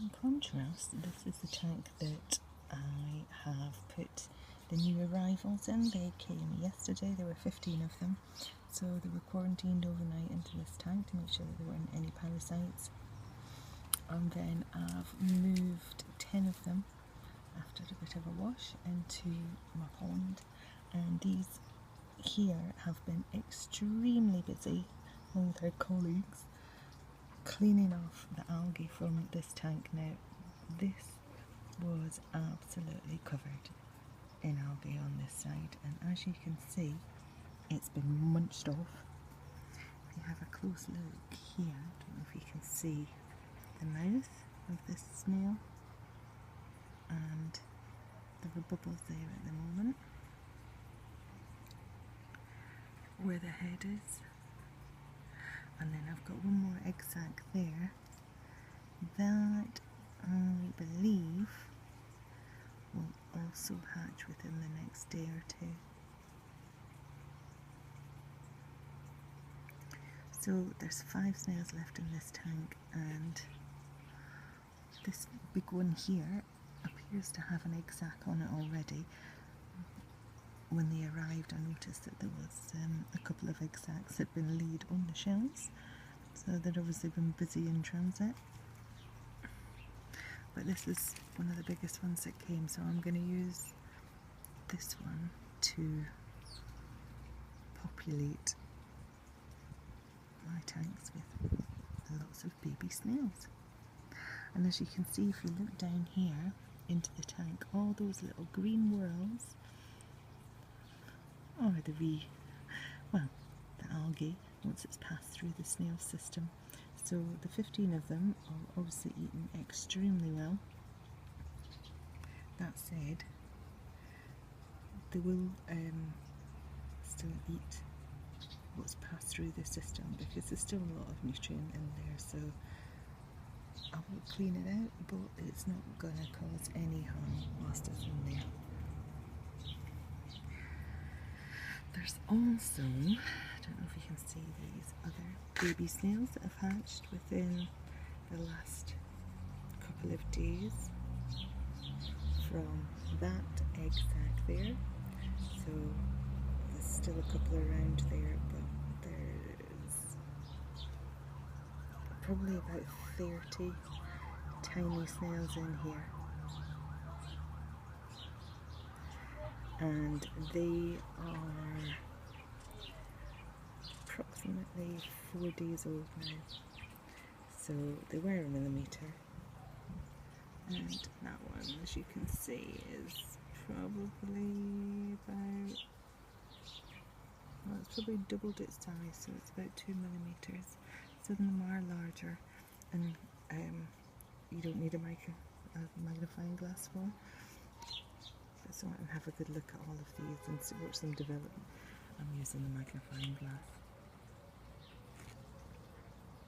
In contrast, this is the tank that I have put the new arrivals in. They came yesterday, there were 15 of them. So they were quarantined overnight into this tank to make sure that there weren't any parasites. And then I've moved 10 of them after a bit of a wash into my pond. And these here have been extremely busy along with their colleagues cleaning off the algae from this tank. Now this was absolutely covered in algae on this side, and as you can see it's been munched off. If you have a close look here, I don't know if you can see the mouth of this snail, and there are bubbles there at the moment where the head is. And then I've got one more egg sac there that I believe will also hatch within the next day or two. So there's 5 snails left in this tank, and this big one here appears to have an egg sac on it already. When they arrived, I noticed that there was a couple of egg sacs had been laid on the shells, so they'd obviously been busy in transit. But this is one of the biggest ones that came, so I'm going to use this one to populate my tanks with lots of baby snails. And as you can see, if you look down here into the tank, all those little green whorls are the algae once it's passed through the snail system. So the 15 of them are obviously eating extremely well. That said, they will still eat what's passed through the system because there's still a lot of nutrient in there, so I will clean it out, but it's not going to cause any harm whilst it's in there. There's also, I don't know if you can see these other baby snails that have hatched within the last couple of days from that egg sac there. So there's still a couple around there, but there's probably about 30 tiny snails in here. And they are approximately 4 days old now, so they were a millimetre, and that one, as you can see, is probably about, well, it's probably doubled its size, so it's about 2 millimetres. Some of them are larger, and you don't need a magnifying glass for. So I can have a good look at all of these and watch them develop. I'm using the magnifying glass.